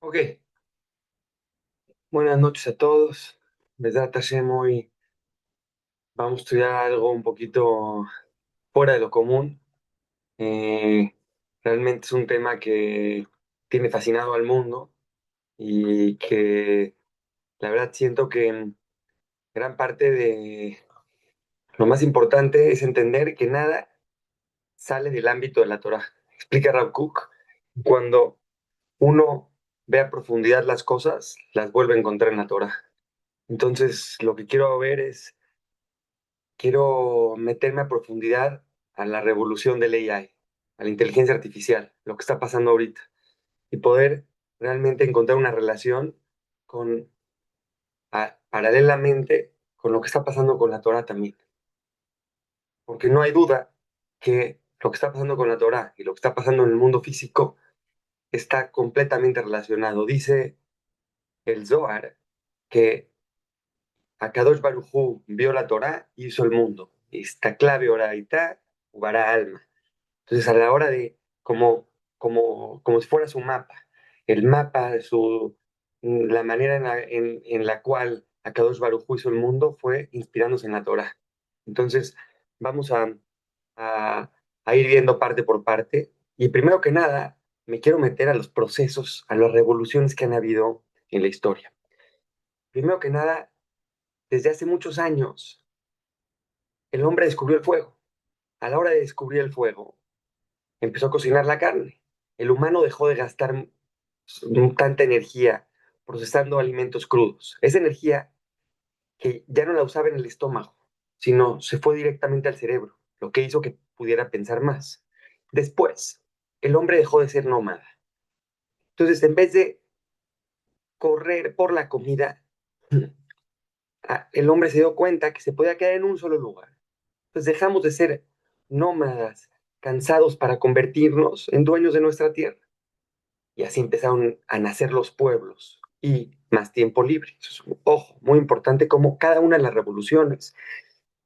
Ok, buenas noches a todos. Besat Hashem, hoy vamos a estudiar algo un poquito fuera de lo común. Eh, Realmente es un tema que tiene fascinado al mundo y que la verdad siento que gran parte de lo más importante es entender que nada sale del ámbito de la Torah. Explica Rav Kook, cuando uno ve a profundidad las cosas, las vuelve a encontrar en la Torah. Entonces, lo que quiero ver es quiero meterme a profundidad a la revolución del AI, a la inteligencia artificial, lo que está pasando ahorita, y poder realmente encontrar una relación con, paralelamente con lo que está pasando con la Torah también. Porque no hay duda que lo que está pasando con la Torah y lo que está pasando en el mundo físico está completamente relacionado. Dice el Zohar que Akadosh Baruj Hu vio la Torah y hizo el mundo. Esta clave oraita, ubara alma. Entonces, a la hora de, como si fuera su mapa, el mapa, la manera en la cual Akadosh Baruj Hu hizo el mundo fue inspirándose en la Torah. Entonces, vamos a, a ir viendo parte por parte. Y primero que nada, me quiero meter a los procesos, a las revoluciones que han habido en la historia. Primero que nada, desde hace muchos años, el hombre descubrió el fuego. A la hora de descubrir el fuego, empezó a cocinar la carne. El humano dejó de gastar tanta energía procesando alimentos crudos. Esa energía que ya no la usaba en el estómago, sino se fue directamente al cerebro, lo que hizo que pudiera pensar más. Después, el hombre dejó de ser nómada. Entonces, en vez de correr por la comida, el hombre se dio cuenta que se podía quedar en un solo lugar. Entonces dejamos de ser nómadas, cansados para convertirnos en dueños de nuestra tierra. Y así empezaron a nacer los pueblos y más tiempo libre. Eso es, ojo, muy importante como cada una de las revoluciones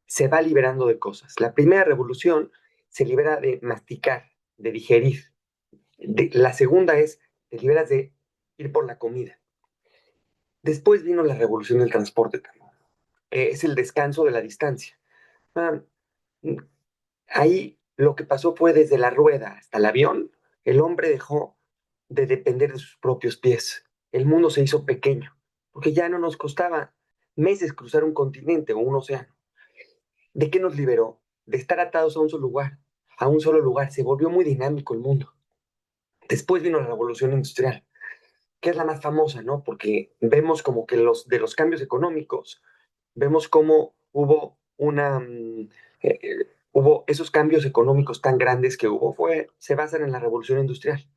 se va liberando de cosas. La primera revolución se libera de masticar, de digerir. La segunda es, te liberas de ir por la comida. Después vino la revolución del transporte, que es el descanso de la distancia. Ah, Ahí lo que pasó fue desde la rueda hasta el avión, el hombre dejó de depender de sus propios pies. El mundo se hizo pequeño, porque ya no nos costaba meses cruzar un continente o un océano. ¿De qué nos liberó? De estar atados a un solo lugar, a un solo lugar. Se volvió muy dinámico el mundo. Después vino la revolución industrial, que es la más famosa, ¿no? Porque vemos como que de los cambios económicos, vemos cómo hubo esos cambios económicos tan grandes que hubo, se basan en la revolución industrial.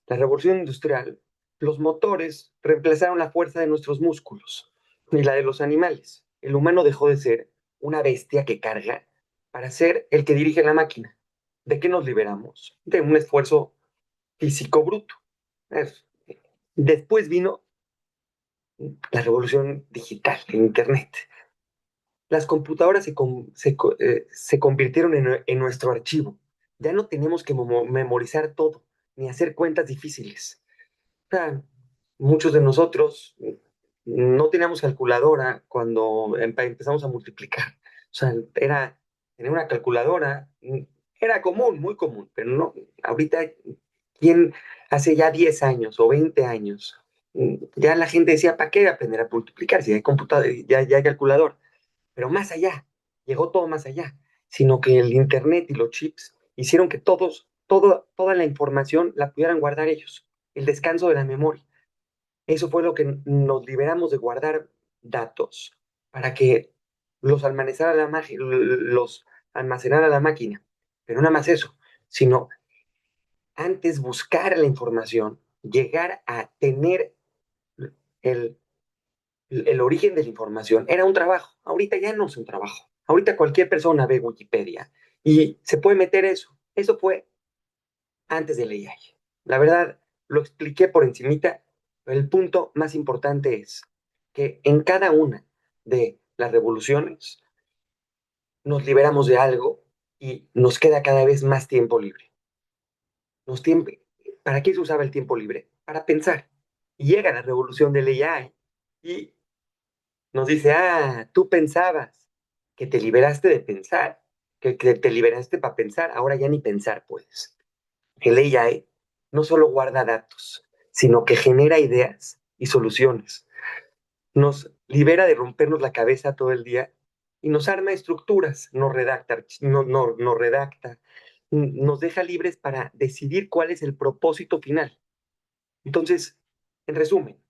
La revolución industrial, los motores reemplazaron la fuerza de nuestros músculos y la de los animales. El humano dejó de ser una bestia que carga para ser el que dirige la máquina. ¿De qué nos liberamos? De un esfuerzo físico bruto. Después vino la revolución digital, el Internet. Las computadoras se convirtieron en nuestro archivo. Ya no tenemos que memorizar todo, ni hacer cuentas difíciles. Sea, muchos de nosotros no teníamos calculadora cuando empezamos a multiplicar. O sea, tener una calculadora era común, muy común, pero no, ahorita, ¿quién hace ya 10 años o 20 años? Ya la gente decía, ¿para qué aprender a multiplicar si hay computadora, ya hay calculador? Pero más allá, llegó todo más allá, sino que el Internet y los chips hicieron que toda la información la pudieran guardar ellos, el descanso de la memoria. Eso fue lo que nos liberamos de guardar datos para que los almacenara la máquina. Pero no nada más eso, sino antes buscar la información, llegar a tener el, el origen de la información, era un trabajo. Ahorita ya no es un trabajo. Ahorita cualquier persona ve Wikipedia y se puede meter eso. Eso fue antes de la AI. La verdad, lo expliqué por encimita, pero el punto más importante es que en cada una de las revoluciones nos liberamos de algo y nos queda cada vez más tiempo libre. Nos tiempo, ¿Para qué se usaba el tiempo libre? Para pensar. Y llega la revolución del AI y nos dice, tú pensabas que te liberaste de pensar, que te liberaste para pensar, ahora ya ni pensar puedes. El AI no solo guarda datos, sino que genera ideas y soluciones. Nos libera de rompernos la cabeza todo el día y nos arma estructuras, nos redacta, nos deja libres para decidir cuál es el propósito final. Entonces, en resumen,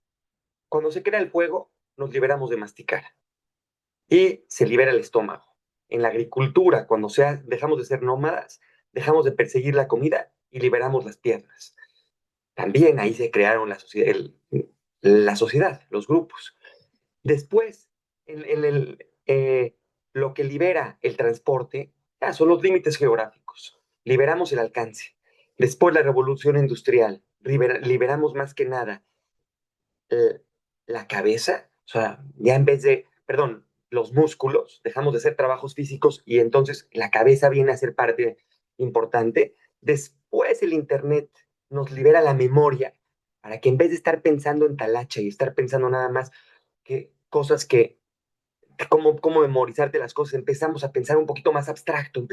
cuando se crea el fuego, nos liberamos de masticar y se libera el estómago. En la agricultura, dejamos de ser nómadas, dejamos de perseguir la comida y liberamos las piernas. También ahí se crearon la sociedad, los grupos. Después, lo que libera el transporte son los límites geográficos. Liberamos el alcance. Después, la revolución industrial. Liberamos más que nada eh, la cabeza, o sea, ya en vez de, perdón, los músculos, dejamos de hacer trabajos físicos y entonces la cabeza viene a ser parte importante. Después el Internet nos libera la memoria para que en vez de estar pensando en talacha y estar pensando nada más que cosas cómo memorizarte las cosas, empezamos a pensar un poquito más abstracto,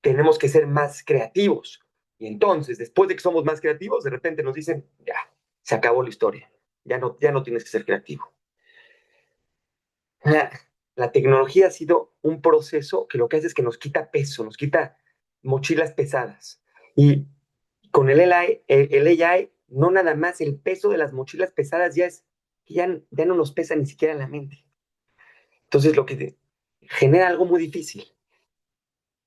tenemos que ser más creativos. Y entonces, después de que somos más creativos, de repente nos dicen, ya, se acabó la historia, ya no tienes que ser creativo. La, la tecnología ha sido un proceso que lo que hace es que nos quita peso, nos quita mochilas pesadas. Y con el AI no nada más el peso de las mochilas pesadas ya no nos pesa ni siquiera la mente. Entonces, lo que genera algo muy difícil.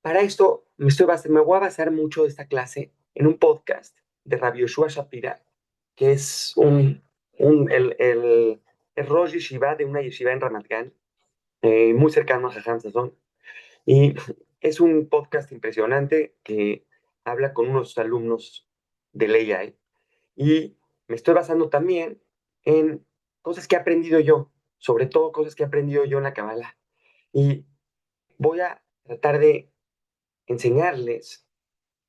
Para esto me voy a basar mucho de esta clase en un podcast de Rabbi Yoshua Shapira, que es el Rosh Yeshiva de una yeshiva en Ramat Gan, muy cercano a Jajam Sazón. Y es un podcast impresionante que habla con unos alumnos de AI. Y me estoy basando también en cosas que he aprendido yo, sobre todo cosas que he aprendido yo en la Kabbalah. Y voy a tratar de enseñarles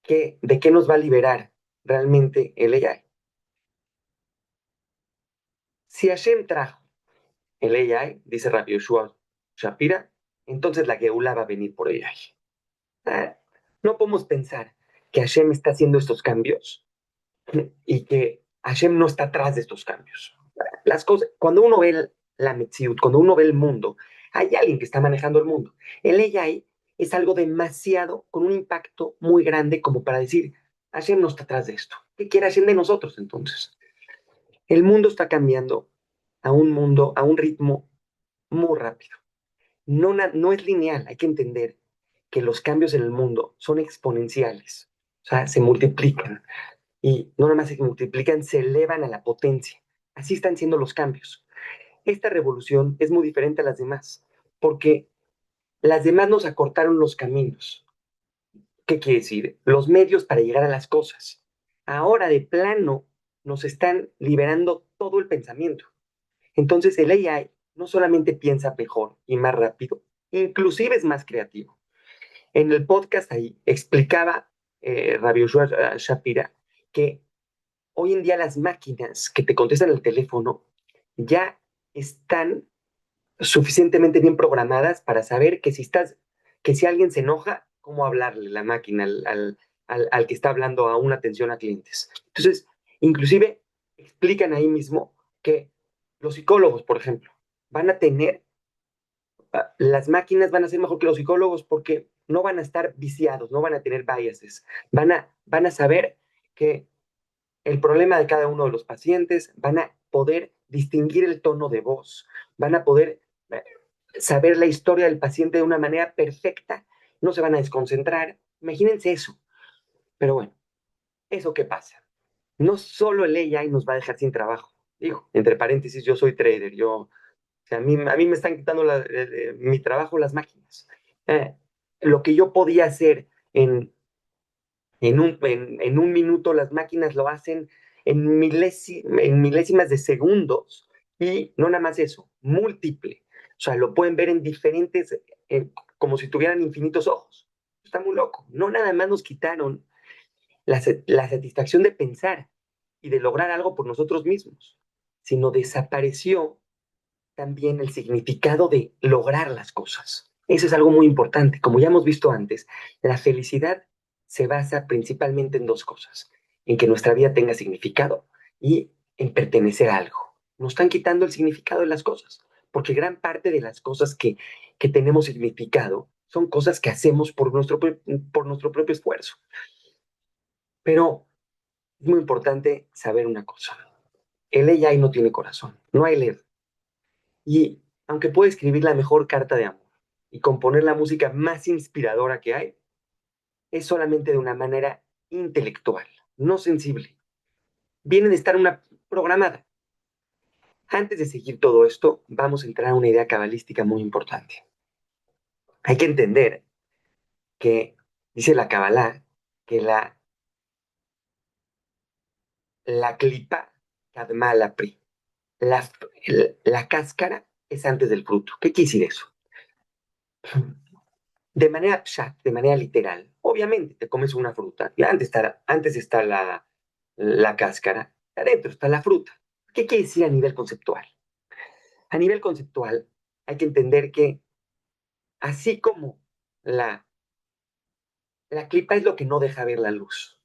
de qué nos va a liberar realmente el AI. Si Hashem trajo el AI, dice Rabbi Yoshua Shapira, entonces la Geula va a venir por AI. No podemos pensar que Hashem está haciendo estos cambios y que Hashem no está atrás de estos cambios. Las cosas, cuando uno ve la Metziut, cuando uno ve el mundo, hay alguien que está manejando el mundo. El AI es algo demasiado, con un impacto muy grande como para decir, Hashem no está atrás de esto. ¿Qué quiere Hashem de nosotros entonces? El mundo está cambiando a un ritmo muy rápido. No es lineal, hay que entender que los cambios en el mundo son exponenciales, o sea, se multiplican y no nada más se multiplican, se elevan a la potencia. Así están siendo los cambios. Esta revolución es muy diferente a las demás, porque las demás nos acortaron los caminos. ¿Qué quiere decir? Los medios para llegar a las cosas. Ahora de plano nos están liberando todo el pensamiento. Entonces el AI no solamente piensa mejor y más rápido, inclusive es más creativo. En el podcast ahí explicaba Rabbi Yoshua Shapira que hoy en día las máquinas que te contestan el teléfono ya están suficientemente bien programadas para saber que si alguien se enoja, cómo hablarle la máquina al que está hablando a una atención a clientes. Entonces, inclusive explican ahí mismo que los psicólogos, por ejemplo, van a tener Las máquinas van a ser mejor que los psicólogos porque no van a estar viciados, no van a tener biases, van a saber que el problema de cada uno de los pacientes, van a poder distinguir el tono de voz, van a poder saber la historia del paciente de una manera perfecta, no se van a desconcentrar. Imagínense eso. Pero bueno, ¿eso qué pasa? No solo el AI nos va a dejar sin trabajo. Digo, entre paréntesis, yo soy trader, o sea, a mí me están quitando mi trabajo las máquinas. Eh, lo que yo podía hacer en un minuto, las máquinas lo hacen en milésimas de segundos, y no nada más eso, múltiple. O sea, lo pueden ver en diferentes, como si tuvieran infinitos ojos. Está muy loco. No nada más nos quitaron la satisfacción de pensar y de lograr algo por nosotros mismos, sino desapareció también el significado de lograr las cosas. Eso es algo muy importante. Como ya hemos visto antes, la felicidad se basa principalmente en dos cosas: en que nuestra vida tenga significado y en pertenecer a algo. Nos están quitando el significado de las cosas, porque gran parte de las cosas que tenemos significado son cosas que hacemos por nuestro propio esfuerzo. Pero es muy importante saber una cosa: el AI no tiene corazón, no hay leer. Y aunque puede escribir la mejor carta de amor y componer la música más inspiradora que hay, es solamente de una manera intelectual, no sensible. Viene de estar una programada. Antes de seguir todo esto, vamos a entrar a una idea cabalística muy importante. Hay que entender que dice la Kabbalah que la klipa kadma la pri. La, la cáscara es antes del fruto. ¿Qué quiere decir eso? De manera pshat, de manera literal. Obviamente, te comes una fruta y antes está la cáscara, adentro está la fruta. ¿Qué quiere decir a nivel conceptual? A nivel conceptual, hay que entender que así como la, la clipa es lo que no deja ver la luz,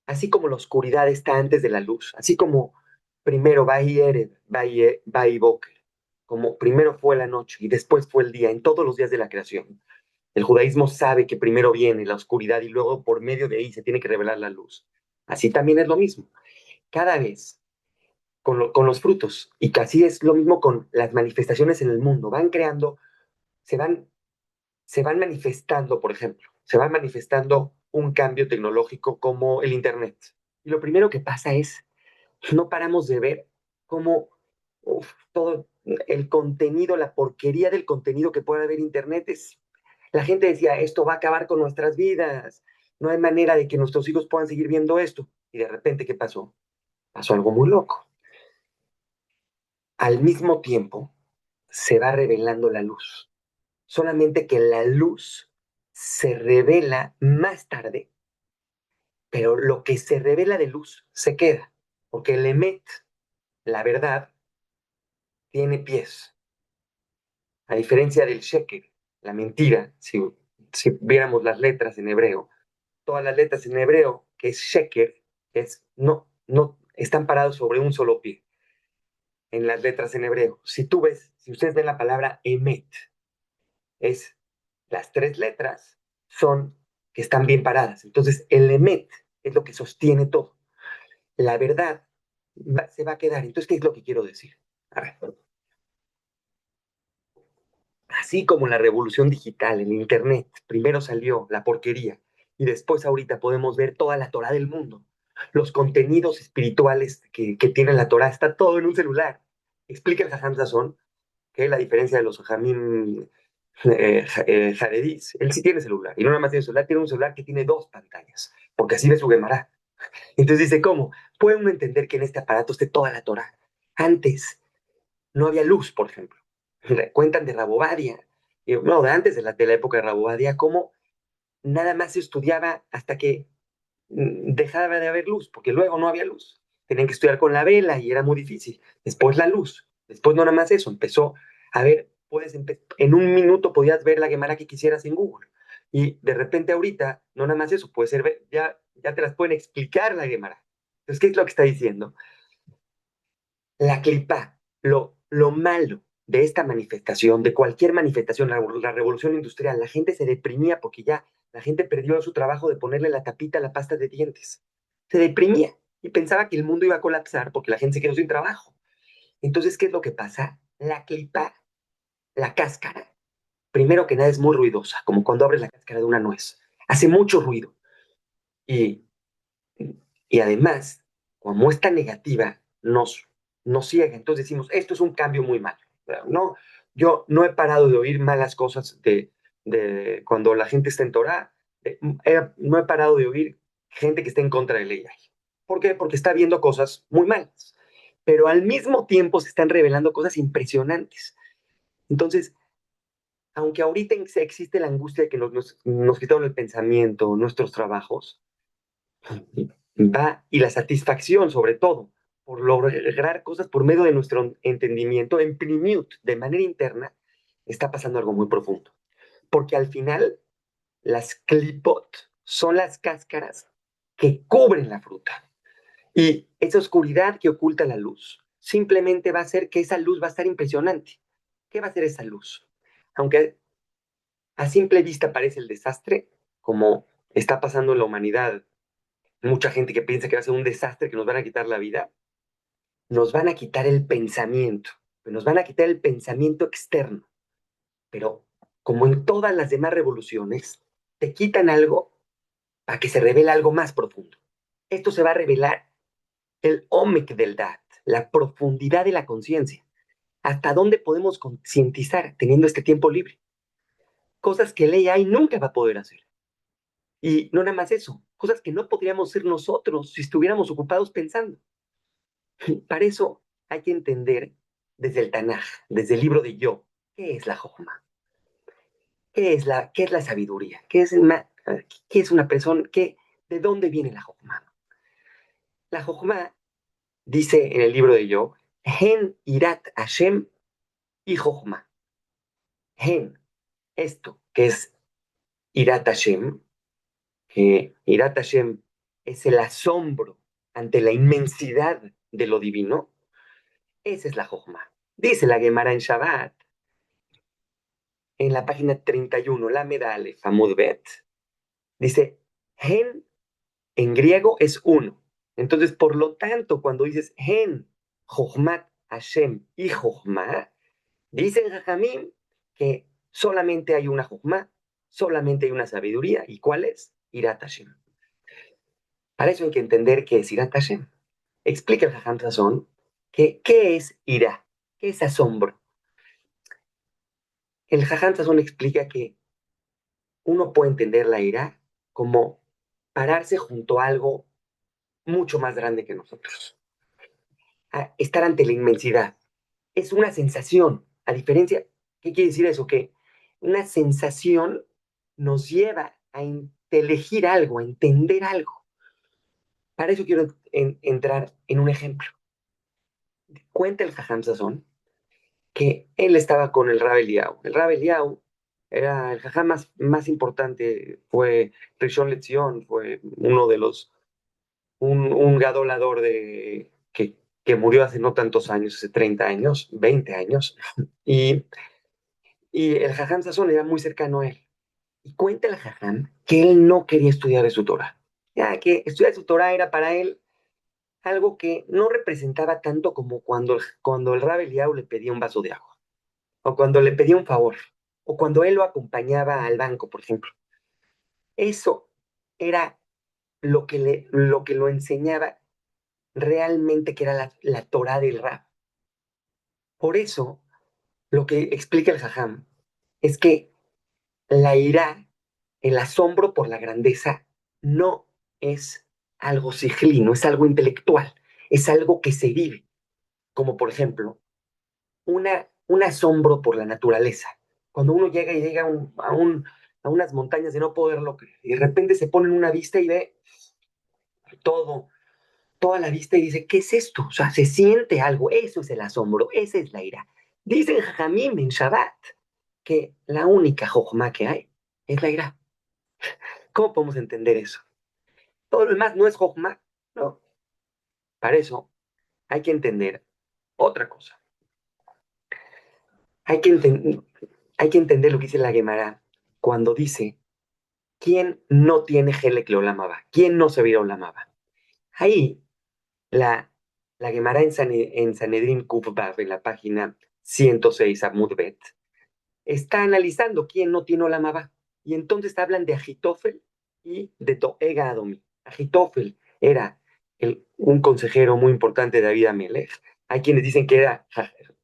así como la oscuridad está antes de la luz, así como primero va Erev, va Boker, como primero fue la noche y después fue el día, en todos los días de la creación. El judaísmo sabe que primero viene la oscuridad y luego por medio de ahí se tiene que revelar la luz. Así también es lo mismo. Cada vez con los frutos, y que así es lo mismo con las manifestaciones en el mundo, van creando, se van, se van manifestando, por ejemplo, se va manifestando un cambio tecnológico como el Internet. Y lo primero que pasa es, no paramos de ver cómo todo el contenido, la porquería del contenido que puede haber en Internet es. La gente decía, esto va a acabar con nuestras vidas, no hay manera de que nuestros hijos puedan seguir viendo esto. Y de repente, ¿qué pasó? Pasó algo muy loco. Al mismo tiempo, se va revelando la luz. Solamente que la luz se revela más tarde, pero lo que se revela de luz se queda, porque el emet, la verdad, tiene pies. A diferencia del sheker, la mentira, si viéramos las letras en hebreo, todas las letras en hebreo, que es sheker, no, están parados sobre un solo pie en las letras en hebreo. Si ustedes ven la palabra emet, es las tres letras son que están bien paradas. Entonces, el emet es lo que sostiene todo. La verdad se va a quedar. Entonces, ¿qué es lo que quiero decir? A ver, así como la revolución digital, el Internet, primero salió la porquería y después ahorita podemos ver toda la Torah del mundo. Los contenidos espirituales que tiene la Torah, está todo en un celular. Explica el Jajam Sazón que la diferencia de los Jajamim Jaredís, él sí tiene celular, y no nada más tiene celular, tiene un celular que tiene dos pantallas, porque así ve su Gemara. Entonces dice, ¿cómo? Puede uno entender que en este aparato esté toda la Torah. Antes no había luz, por ejemplo. Cuentan de Rabobadia, no, de antes de la época de Rabobadia, cómo nada más se estudiaba hasta que dejaba de haber luz, porque luego no había luz. Tenían que estudiar con la vela y era muy difícil. Después la luz, después no nada más eso, empezó a ver, en un minuto podías ver la Gemara que quisieras en Google. Y de repente ahorita, no nada más eso, puede ser, ya te las pueden explicar la Gemara. Entonces, ¿qué es lo que está diciendo? La clipa, lo malo de esta manifestación, de cualquier manifestación, la revolución industrial, la gente se deprimía porque ya la gente perdió su trabajo de ponerle la tapita a la pasta de dientes. Se deprimía y pensaba que el mundo iba a colapsar porque la gente se quedó sin trabajo. Entonces, ¿qué es lo que pasa? La clipa, la cáscara, primero que nada es muy ruidosa, como cuando abres la cáscara de una nuez. Hace mucho ruido. Y, y además, como esta negativa nos ciega, entonces decimos, esto es un cambio muy malo. No, yo no he parado de oír malas cosas de cuando la gente está en Torah, no he parado de oír gente que está en contra de ley. ¿Por qué? Porque está viendo cosas muy malas, pero al mismo tiempo se están revelando cosas impresionantes. Entonces, aunque ahorita existe la angustia de que nos quitaron el pensamiento, nuestros trabajos, va, y la satisfacción sobre todo, por lograr cosas por medio de nuestro entendimiento, en Pnimiut, de manera interna, está pasando algo muy profundo. Porque al final, las clipot son las cáscaras que cubren la fruta. Y esa oscuridad que oculta la luz simplemente va a hacer que esa luz va a estar impresionante. ¿Qué va a hacer esa luz? Aunque a simple vista parece el desastre, como está pasando en la humanidad, mucha gente que piensa que va a ser un desastre, que nos van a quitar la vida, nos van a quitar el pensamiento, nos van a quitar el pensamiento externo. Pero como en todas las demás revoluciones, te quitan algo para que se revele algo más profundo. Esto se va a revelar el omek del dat, la profundidad de la conciencia. ¿Hasta dónde podemos concientizar teniendo este tiempo libre? Cosas que el AI nunca va a poder hacer. Y no nada más eso, cosas que no podríamos ser nosotros si estuviéramos ocupados pensando. Para eso hay que entender desde el Tanaj, desde el libro de Yo, ¿qué es la Jochma? ¿Qué es la sabiduría? ¿Qué es una persona? ¿De dónde viene la Jochma? La Jochma dice en el libro de Yo, Hen Irat Hashem y Jochma. Hen, esto que es Irat Hashem, que Irat Hashem es el asombro ante la inmensidad de lo divino, esa es la Jochma. Dice la Gemara en Shabbat, en la página 31, la Medale, Famud Bet, dice, Gen en griego es uno. Entonces, por lo tanto, cuando dices Gen, Jochmat, Hashem y Jochma, dicen Jajamim que solamente hay una Jochma, solamente hay una sabiduría. ¿Y cuál es? Irat Hashem. Para eso hay que entender qué es Irat Hashem. Explica el Jajam Sazón que qué es ira, qué es asombro. El Jajam Sazón explica que uno puede entender la ira como pararse junto a algo mucho más grande que nosotros, a estar ante la inmensidad. Es una sensación, a diferencia, ¿qué quiere decir eso? Que una sensación nos lleva a elegir algo, a entender algo. Para eso quiero entrar en un ejemplo. Cuenta el Jajam Sazón que él estaba con el Rab Eliyahu. El Rab Eliyahu era el Jajam más importante, fue Rishon LeZion, fue uno de los un gadolador que murió hace no tantos años, hace 30 años, 20 años, y, y el Jajam Sasson era muy cercano a él. Y cuenta el Jajam que él no quería estudiar de su Torah, ya que estudiar su Torah era para él algo que no representaba tanto como cuando el Rab Eliyahu le pedía un vaso de agua, o cuando le pedía un favor, o cuando él lo acompañaba al banco, por ejemplo. Eso era lo que lo enseñaba realmente que era la Torah del rap. Por eso, lo que explica el Jajam es que la ira, el asombro por la grandeza, no es algo sigli, no es algo intelectual, es algo que se vive, como por ejemplo, un asombro por la naturaleza. Cuando uno llega a unas montañas de no poderlo creer, y de repente se pone en una vista y ve todo, toda la vista y dice, ¿qué es esto? O sea, se siente algo, eso es el asombro, esa es la ira. Dicen Jajamim en Shabbat que la única jojma que hay es la ira. ¿Cómo podemos entender eso? Todo lo demás no es jojma, no. Para eso hay que entender otra cosa. Hay que, hay que entender lo que dice la Gemara cuando dice, ¿quién no tiene Helek Leolamaba? ¿Quién no se vio Olamaba? Ahí, la, la Gemara en Sanedrín Kufbav, en la página 106, Amud Bet, está analizando quién no tiene Olamaba. Y entonces hablan de Agitofel y de Toega Adomi. Agitofel era un consejero muy importante de David Amelech. Hay quienes dicen que era,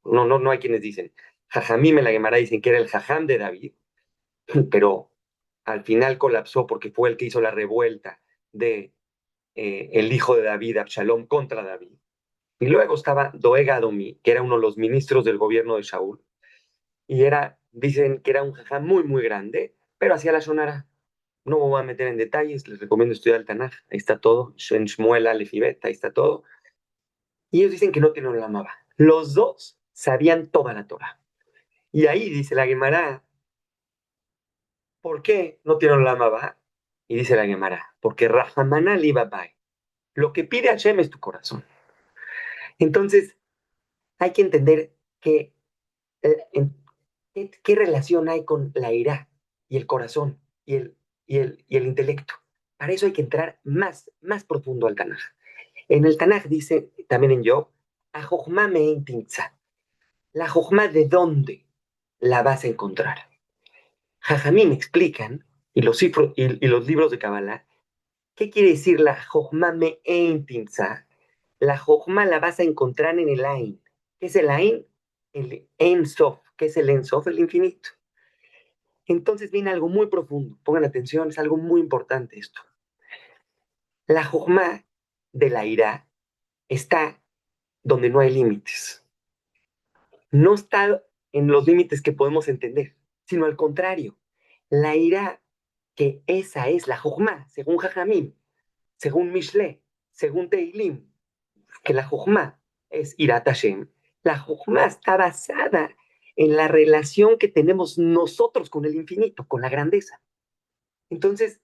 no hay quienes dicen, Jajamim en la Gemara dicen que era el Jajam de David, pero al final colapsó porque fue el que hizo la revuelta de el hijo de David, Absalom, contra David. Y luego estaba Doeg Adomi, que era uno de los ministros del gobierno de Shaul, y dicen que era un jajam muy, muy grande, pero hacía la shonara. No me voy a meter en detalles, les recomiendo estudiar el Tanaj, ahí está todo, en Shmuel, Aleph y Bet, ahí está todo. Y ellos dicen que no tienen la maba. Los dos sabían toda la Torah. Y ahí dice la Gemara, ¿por qué no tienen la maba? Y dice la Gemara, porque Rahamana Libabai, lo que pide Hashem es tu corazón. Entonces, hay que entender que ¿qué relación hay con la ira y el corazón y el intelecto? Para eso hay que entrar más profundo al Tanaj. En el Tanaj dice, también en Job, a Jochma me intinza. La Jochma, ¿de dónde la vas a encontrar? Jajamín explican, y los libros de Kabbalah, ¿qué quiere decir la Jochma me intinza? La Jochma la vas a encontrar en el Ain. ¿Qué es el Ain? El Ein Sof. ¿Qué es el Ein Sof? El infinito. Entonces viene algo muy profundo. Pongan atención, es algo muy importante esto. La Jojma de la ira está donde no hay límites. No está en los límites que podemos entender, sino al contrario. La ira, que esa es la Jojma, según Jajamim, según Mishle, según Teilim, que la Jojma es Irat Hashem. La Jojma está basada en la relación que tenemos nosotros con el infinito, con la grandeza. Entonces,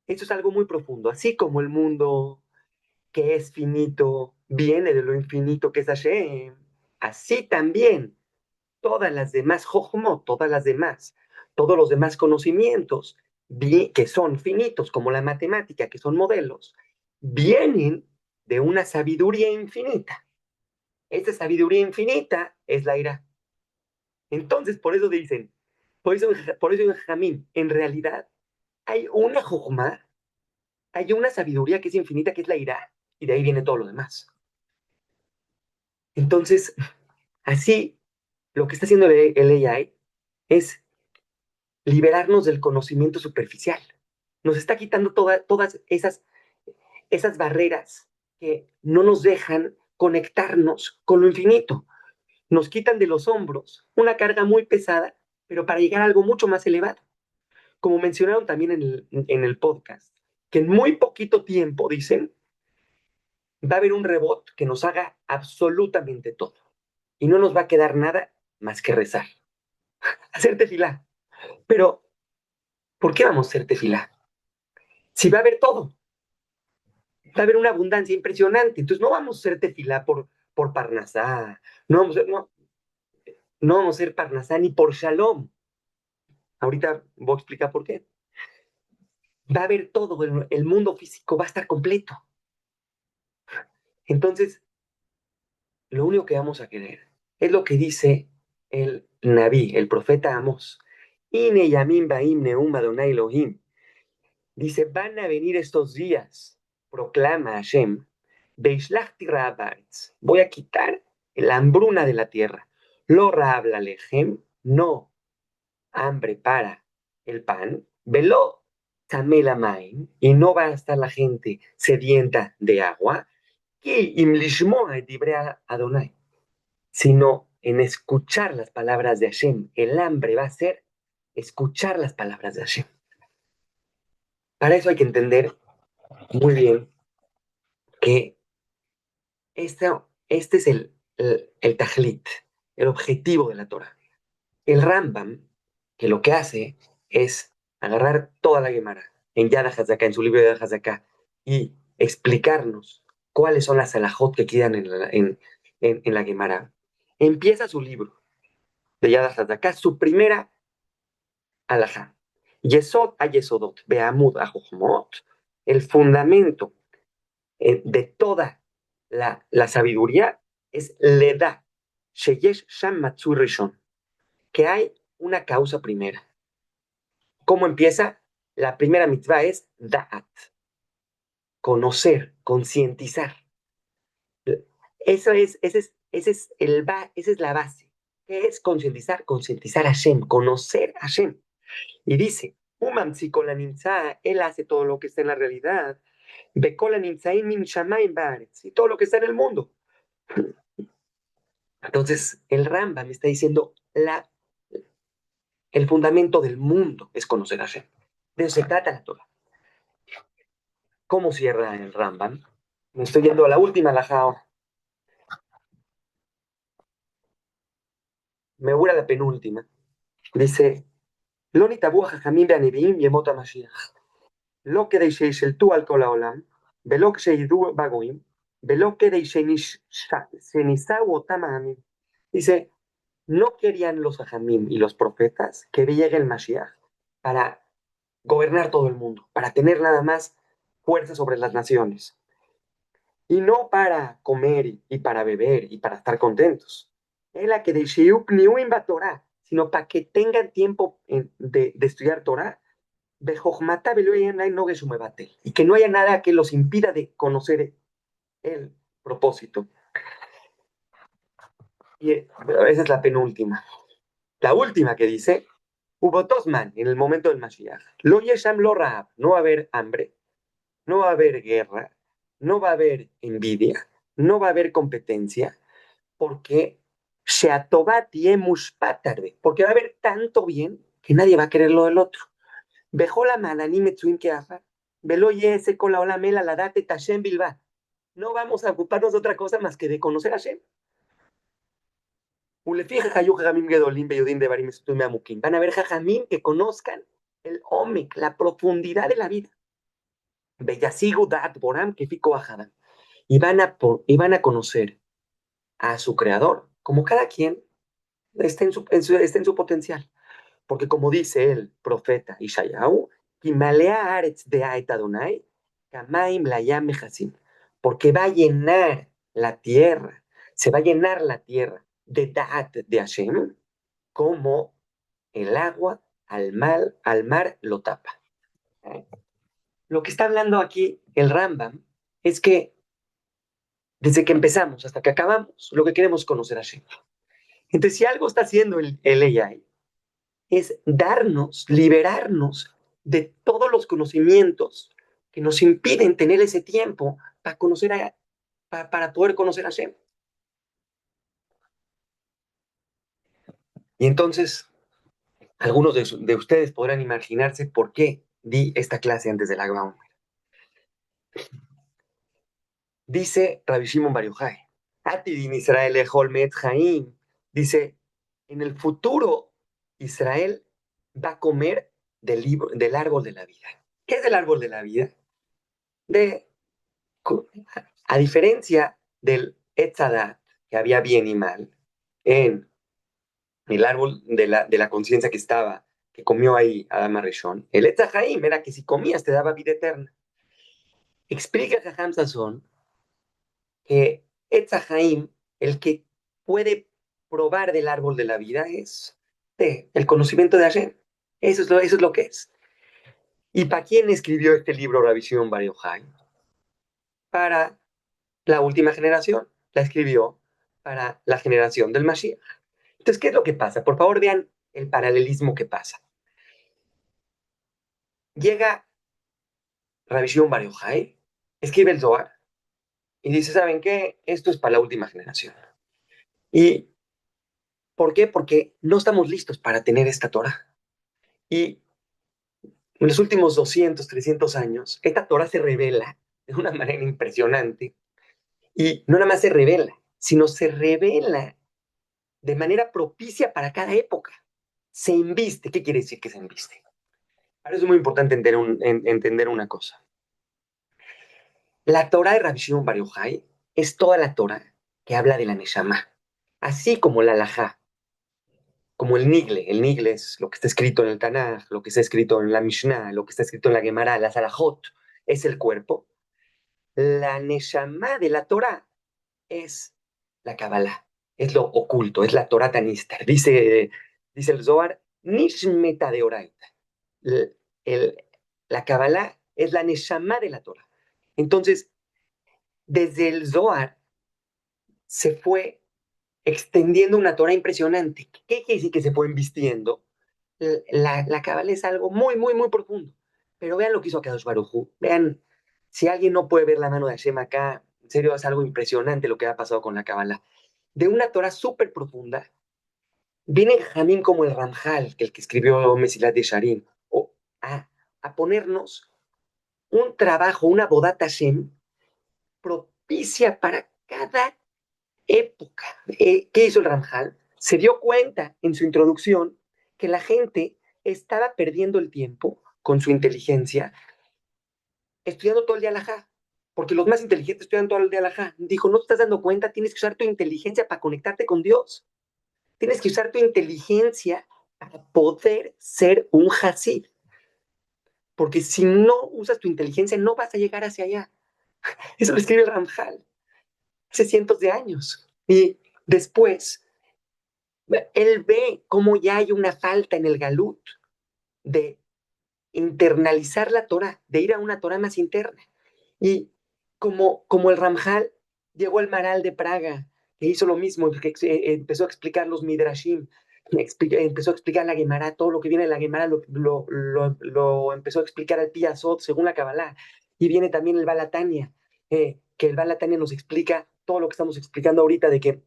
esto es algo muy profundo, así como el mundo que es finito viene de lo infinito que es Hashem, así también todas las demás Jochmot, todos los demás conocimientos que son finitos, como la matemática, que son modelos, vienen de una sabiduría infinita. Esta sabiduría infinita es la ira. Entonces, por eso dicen, por eso en Jamín, en realidad hay una Jochma, hay una sabiduría que es infinita, que es la ira, y de ahí viene todo lo demás. Entonces, así, lo que está haciendo el AI es liberarnos del conocimiento superficial. Nos está quitando todas esas barreras que no nos dejan conectarnos con lo infinito. Nos quitan de los hombros una carga muy pesada, pero para llegar a algo mucho más elevado. Como mencionaron también en el podcast, que en muy poquito tiempo, dicen, va a haber un rebot que nos haga absolutamente todo. Y no nos va a quedar nada más que rezar. Hacer tefilá. Pero, ¿por qué vamos a hacer tefilá? Si va a haber todo, va a haber una abundancia impresionante. Entonces no vamos a hacer tefilá por Parnasá, no vamos a hacer Parnasá ni por Shalom. Ahorita voy a explicar por qué. Va a haber todo, el mundo físico va a estar completo. Entonces, lo único que vamos a querer es lo que dice el Naví, el profeta Amós. Ine yamim ba'im neum Adonai Elohim. Dice, van a venir estos días, proclama Hashem, Beishlachti Ra'abaretz, voy a quitar la hambruna de la tierra. Lo Ra'ab Alejem, no hambre para el pan, velo Tamela Maim, y no va a estar la gente sedienta de agua, y imlishmoa dibrea Adonai, sino en escuchar las palabras de Hashem. El hambre va a ser escuchar las palabras de Hashem. Para eso hay que entender muy bien que este es el tajlit, el objetivo de la Torah. El Rambam, que lo que hace es agarrar toda la Gemara en Yad HaZaká, en su libro de Yad HaZaká, y explicarnos cuáles son las alajot que quedan en la Gemara. Empieza su libro de Yad HaZaká, su primera alajá. Yesod a Yesodot, Beamud a Jochmot, el fundamento de toda la sabiduría es Leda, Sheyesh Sham Matzur Rishon, que hay una causa primera. ¿Cómo empieza? La primera mitzvah es Da'at, conocer, concientizar. Esa es la base. ¿Qué es concientizar? Concientizar a Hashem, conocer a Hashem. Y dice, Umam la nimtza, él hace todo lo que está en la realidad, Bekola nimtzaim min shamayim baaretz, y todo lo que está en el mundo. Entonces, el Rambam está diciendo, el fundamento del mundo es conocer a Hashem. De eso se trata la Torah. ¿Cómo cierra el Rambam? Me estoy yendo a la última alajá. Me voy a la penúltima. Dice, לא נתעבו החכמים והנביאים ימות המשיח. לא כדי שישלטו על כל העולם, ולא כשידעו בגויים, ולא כדי שנישאו אותם העמים. Dice, no querían los hajamim y los profetas que llegue el Mashiach para gobernar todo el mundo, para tener nada más fuerza sobre las naciones. Y no para comer y para beber y para estar contentos. Es la que de Shiup Niuim Torah, sino para que tengan tiempo de estudiar Torah. Y que no haya nada que los impida de conocer el propósito. Y esa es la penúltima. La última que dice, hubo Tosman en el momento del Mashiach. Lo yesham lo raab, no va a haber hambre, no va a haber guerra, no va a haber envidia, no va a haber competencia, porque porque va a haber tanto bien que nadie va a querer lo del otro. Bejó la mananí metzuim que afa, velo yese con la ola mela la date tashem bilba. No vamos a ocuparnos de otra cosa más que de conocer a Hashem. Van a ver jajamim que conozcan el omek, la profundidad de la vida. Y van a conocer a su creador, como cada quien está en su potencial. Porque como dice el profeta Ishayahu, porque va a llenar la tierra, se va a llenar la tierra de Da'at de Hashem, como el agua al mar lo tapa. Lo que está hablando aquí el Rambam es que desde que empezamos hasta que acabamos, lo que queremos es conocer a Hashem. Entonces, si algo está haciendo el AI, es darnos, liberarnos de todos los conocimientos que nos impiden tener ese tiempo para para poder conocer a Hashem. Y entonces, algunos de ustedes podrán imaginarse por qué di esta clase antes de la Gaon. Dice Rabbi Shimon Bar Yochai, Atidin Israel echol me'etz Chaim. Dice, en el futuro Israel va a comer del árbol de la vida. ¿Qué es el árbol de la vida? De A diferencia del Etzadat, que había bien y mal, en el árbol de la conciencia que comió ahí Adam Arishon, el Etzahaim era que si comías te daba vida eterna. Explica Jajam Sazón que Etzahaim, el que puede probar del árbol de la vida, es el conocimiento de Hashem. Eso es lo que es. ¿Y para quién escribió este libro, Rabbi Shimon Bar Yochai? Para la última generación. La escribió para la generación del Mashiach. Entonces, ¿qué es lo que pasa? Por favor, vean el paralelismo que pasa. Llega Rabbi Shimon Bar Yochai, escribe el Zohar y dice, ¿saben qué? Esto es para la última generación. ¿Y por qué? Porque no estamos listos para tener esta Torah. Y en los últimos 200, 300 años, esta Torah se revela de una manera impresionante. Y no nada más se revela, sino se revela de manera propicia para cada época. Se inviste. ¿Qué quiere decir que se inviste? Ahora es muy importante entender una cosa. La Torah de Rabbi Shimon Bar Yochai es toda la Torah que habla de la Neshama, así como la Halajá como el Nigle. El Nigle es lo que está escrito en el Tanaj, lo que está escrito en la Mishnah, lo que está escrito en la Gemara, la Sarajot, es el cuerpo. La Neshama de la Torah es la Kabbalah, es lo oculto, es la Torah Tanistar. Dice el Zohar, Nishmeta de Oraita. El- el- la Kabbalah es la Neshama de la Torah. Entonces, desde el Zohar se fue extendiendo una Torah impresionante. ¿Qué quiere decir que se fue embistiendo? La Kabbalah es algo muy, muy, muy profundo. Pero vean lo que hizo Akadosh Baruj Hu. Vean, si alguien no puede ver la mano de Hashem acá, en serio es algo impresionante lo que ha pasado con la Kabbalah. De una Torah súper profunda, viene Jamín como el Ramjal, que el que escribió Mesilat de Sharim, a, a ponernos un trabajo, una Bodat Hashem propicia para cada época. ¿Qué hizo el Ramjal? Se dio cuenta en su introducción que la gente estaba perdiendo el tiempo con su inteligencia estudiando todo el día alajá, porque los más inteligentes estudian todo el día alajá. Dijo, no te estás dando cuenta, tienes que usar tu inteligencia para conectarte con Dios. Tienes que usar tu inteligencia para poder ser un hasid, porque si no usas tu inteligencia no vas a llegar hacia allá. Eso lo escribe el Ramjal hace cientos de años. Y después él ve cómo ya hay una falta en el galut de internalizar la Torah, de ir a una Torah más interna. Y como el Ramjal llegó el Maral de Praga, que hizo lo mismo, que empezó a explicar los Midrashim, empezó a explicar la Gemara, todo lo que viene de la Gemara lo empezó a explicar al Piyasot según la Kabbalah. Y viene también el Balatania, que el Balatania nos explica todo lo que estamos explicando ahorita, de que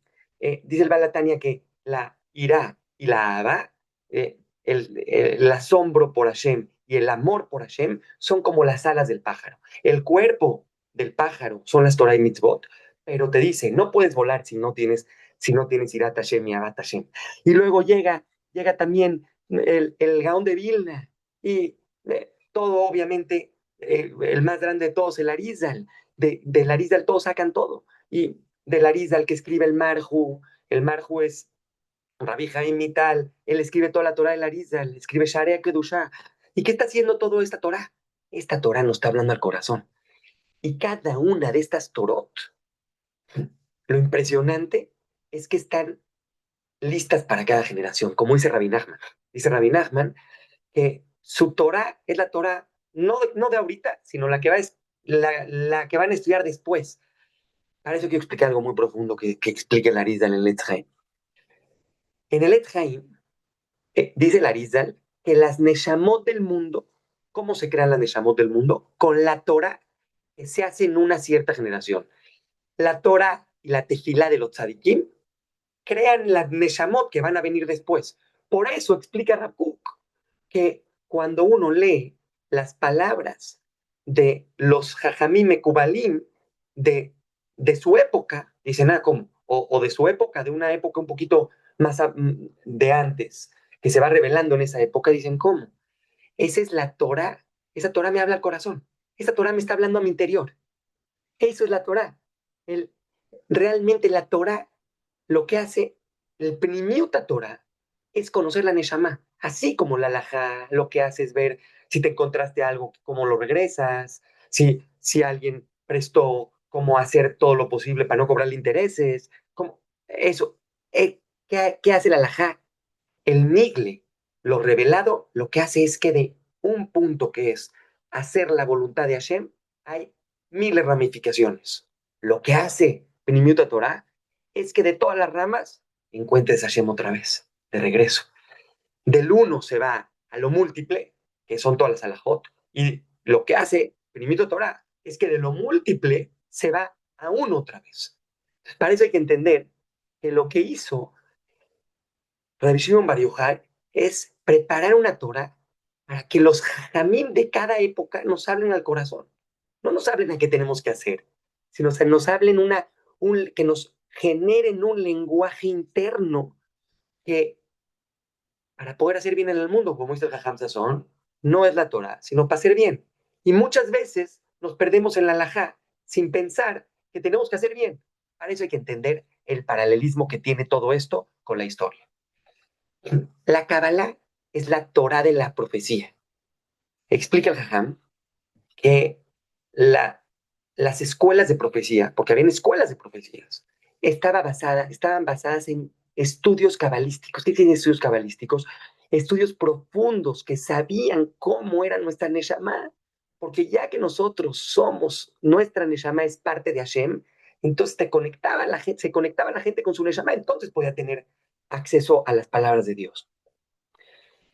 dice el Balatania que la Irá y la Abba, el asombro por Hashem y el amor por Hashem son como las alas del pájaro. El cuerpo del pájaro son las Torah y Mitzvot, pero te dice, no puedes volar si no tienes Irat Hashem y Agat Hashem. Y luego llega también el Gaón de Vilna y todo, obviamente, el más grande de todos, el Arizal. Del Arizal todos sacan todo. Y del Arizal que escribe el Marju es Rabbi Jaim Mital, él escribe toda la Torah del Arizal, escribe Sharea Kedushá. ¿Y qué está haciendo toda esta Torah? Esta Torah nos está hablando al corazón. Y cada una de estas Torot, lo impresionante es que están listas para cada generación, como dice Rabbi Nachman. Dice Rabbi Nachman que su Torah es la Torah no de ahorita, sino la que van a estudiar después. Para eso quiero explicar algo muy profundo que explica el Arizal en el Etz Haim. En el Etz Haim, dice el Arizal que las Neshamot del mundo, ¿cómo se crean las Neshamot del mundo? Con la Torah que se hace en una cierta generación. La Torah y la Tefilá de los tzadikim crean las Neshamot que van a venir después. Por eso explica Rav Kook que cuando uno lee las palabras de los Jajamim Mekubalim de su época, dicen, ¿cómo? O de su época, de una época un poquito más de antes, que se va revelando en esa época, dicen, ¿cómo? Esa es la Torah, esa Torah me habla al corazón, esa Torah me está hablando a mi interior, eso es la Torah. El, realmente la Torah lo que hace, el Pnimiuta Torah, es conocer la Neshama. Así como la Alajá lo que hace es ver si te encontraste algo, cómo lo regresas, si alguien prestó, cómo hacer todo lo posible para no cobrarle intereses, cómo, eso. ¿Qué hace la Alajá? El Migle, lo revelado, lo que hace es que de un punto que es hacer la voluntad de Hashem, hay miles ramificaciones. Lo que hace Pnimiuta Torah es que de todas las ramas encuentres a Hashem otra vez, de regreso. Del uno se va a lo múltiple, que son todas las alajot, y lo que hace Pnimiuta Torah es que de lo múltiple se va a uno otra vez. Para eso hay que entender que lo que hizo Rabbi Shimon Bar Yochai es preparar una Torah para que los jamim de cada época nos hablen al corazón. No nos hablen a qué tenemos que hacer, sino que nos hablen que nos generen un lenguaje interno que para poder hacer bien en el mundo, como dice el Jajam Sasson, no es la Torah, sino para hacer bien. Y muchas veces nos perdemos en la halajá sin pensar que tenemos que hacer bien. Para eso hay que entender el paralelismo que tiene todo esto con la historia. La Kabbalah es la Torah de la profecía. Explica el Jajam que la, las escuelas de profecía, porque habían escuelas de profecías, estaban basadas en estudios cabalísticos. ¿Qué tienen estudios cabalísticos? Estudios profundos que sabían cómo era nuestra Neshama, porque ya que nosotros somos, nuestra Neshama es parte de Hashem, entonces se conectaba la gente con su Neshama, entonces podía tener acceso a las palabras de Dios.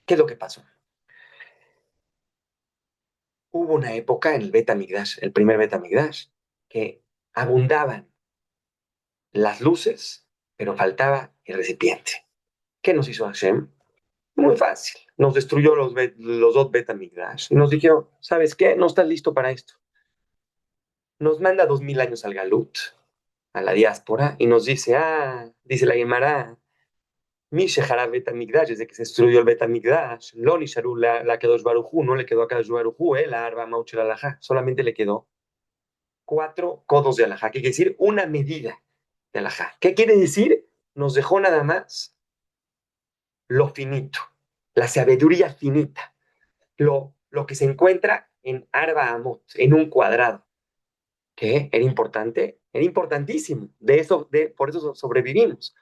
¿Qué es lo que pasó? Hubo una época en el Bet HaMikdash, el primer Bet HaMikdash, que abundaban las luces, pero faltaba el recipiente. ¿Qué nos hizo Hashem? Muy fácil. Nos destruyó los dos Bet HaMikdash y nos dijo, ¿sabes qué? No estás listo para esto. Nos manda 2000 años al Galut, a la diáspora, y nos dice, dice la Gemara, mi Shehara Bet HaMikdash, desde que se destruyó el Bet HaMikdash, lo nisharu la Kadosh Baruj Hu, no le quedó a Kadosh Baruj Hu, la arba mauchel alajá, solamente le quedó 4 codos de alajá, que quiere decir una medida de alajá. ¿Qué quiere decir? Nos dejó nada más lo finito, la sabiduría finita, lo que se encuentra en Arba Amot, en un cuadrado. ¿Qué? Era importante, era importantísimo. Por eso sobrevivimos.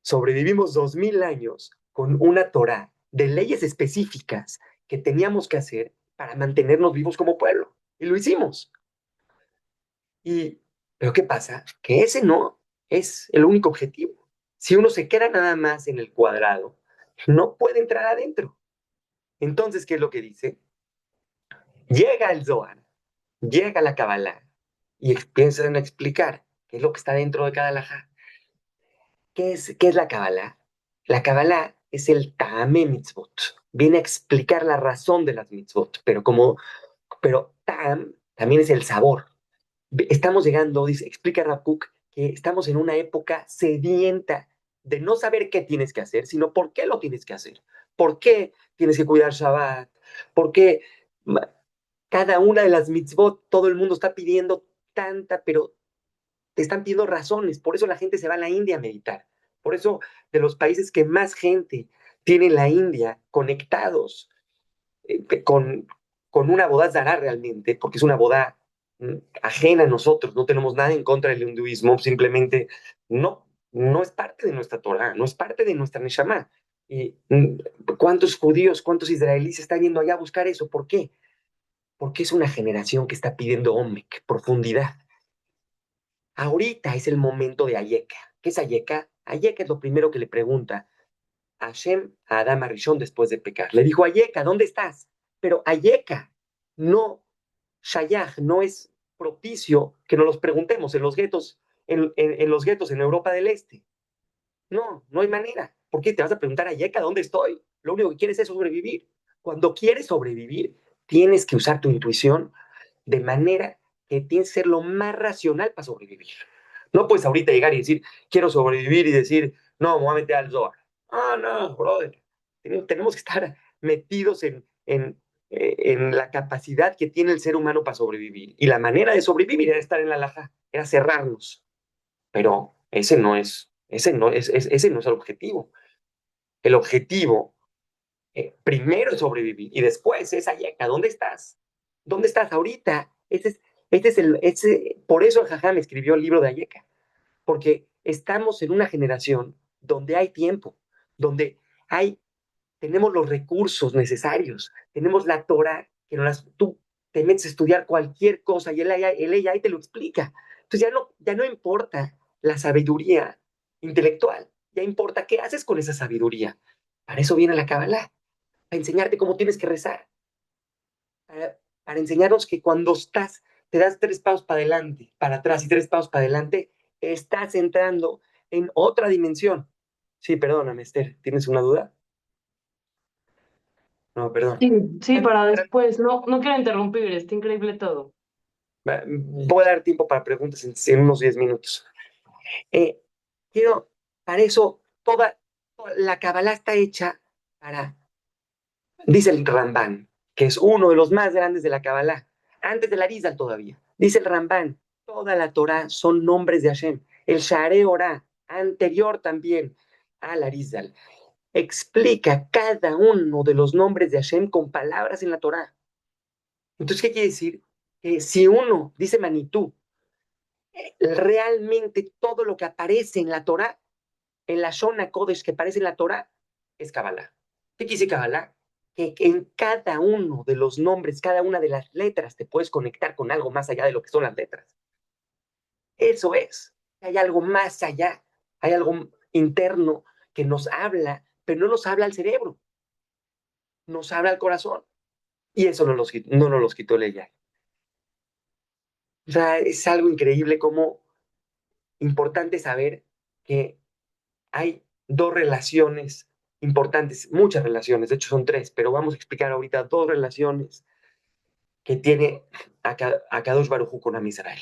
Sobrevivimos 2000 años con una Torah de leyes específicas que teníamos que hacer para mantenernos vivos como pueblo. Y lo hicimos. Pero ¿qué pasa? Que ese no es el único objetivo. Si uno se queda nada más en el cuadrado, no puede entrar adentro. Entonces, ¿qué es lo que dice? Llega el Zohar, llega la Kabbalah y empiezan a explicar qué es lo que está dentro de cada alajá. ¿Qué es la Kabbalah? La Kabbalah es el Ta'ame Mitzvot. Viene a explicar la razón de las mitzvot, pero Ta'am también es el sabor. Estamos llegando, dice, explica Rav Kook, que estamos en una época sedienta de no saber qué tienes que hacer, sino por qué lo tienes que hacer. ¿Por qué tienes que cuidar Shabbat? ¿Por qué cada una de las mitzvot todo el mundo está pidiendo tanta, pero te están pidiendo razones? Por eso la gente se va a la India a meditar. Por eso de los países que más gente tiene en la India conectados con, con una boda zará realmente, porque es una boda ajena a nosotros, no tenemos nada en contra del hinduismo, simplemente no es parte de nuestra Torah, no es parte de nuestra Neshama. Y ¿cuántos judíos, cuántos israelíes están yendo allá a buscar eso? ¿Por qué? Porque es una generación que está pidiendo omek, profundidad. Ahorita es el momento de Ayeka. ¿Qué es Ayeka? Ayeka es lo primero que le pregunta Hashem a Adán Arishon después de pecar. Le dijo, Ayeka, ¿dónde estás? Pero Ayeka, no Shayach, no es propicio que nos los preguntemos en los guetos, en los guetos en Europa del Este. No, no hay manera. ¿Por qué te vas a preguntar a Ayeka dónde estoy? Lo único que quieres es sobrevivir. Cuando quieres sobrevivir, tienes que usar tu intuición de manera que tienes que ser lo más racional para sobrevivir. No puedes ahorita llegar y decir, quiero sobrevivir y decir, no, me voy a meter al Zohar. No, brother. Tenemos que estar metidos en la capacidad que tiene el ser humano para sobrevivir. Y la manera de sobrevivir era estar en la laja, era cerrarnos. Pero ese no es el objetivo. El objetivo primero es sobrevivir y después es Ayeka, ¿dónde estás? ¿Dónde estás ahorita? Por eso el Jajam escribió el libro de Ayeka, porque estamos en una generación donde hay tiempo, donde hay, tenemos los recursos necesarios, tenemos la Torah, tú te metes a estudiar cualquier cosa y él ahí te lo explica. Entonces ya no importa la sabiduría intelectual, ya importa qué haces con esa sabiduría. Para eso viene la Kabbalah, para enseñarte cómo tienes que rezar, para enseñarnos que cuando te das 3 pasos para adelante, para atrás y 3 pasos para adelante, estás entrando en otra dimensión. Sí, perdóname, Esther, ¿tienes una duda? No, perdón. Sí, sí, para después. No, no quiero interrumpir, está increíble todo. Voy a dar tiempo para preguntas en unos 10 minutos. Eh, quiero, para eso, toda la Kabbalah está hecha para, dice el Ramban, que es uno de los más grandes de la Kabbalah, antes de la Arizal todavía. Dice el Ramban, toda la Torah son nombres de Hashem. El Share Orah, anterior también a la Arizal. explica cada uno de los nombres de Hashem con palabras en la Torá. Entonces, ¿qué quiere decir? Que si uno dice Manitú, realmente todo lo que aparece en la Torá, en la Shona Kodesh que aparece en la Torá, es Kabbalah. ¿Qué quiere decir Kabbalah? Que en cada uno de los nombres, cada una de las letras, te puedes conectar con algo más allá de lo que son las letras. Eso es. Hay algo más allá. Hay algo interno que nos habla, pero no nos habla al cerebro, nos habla al corazón. Y eso no nos los quitó Leia. O sea, es algo increíble como importante saber que hay dos relaciones importantes, muchas relaciones, de hecho son tres, pero vamos a explicar ahorita dos relaciones que tiene Akadosh Baruj Hu con Am Israel.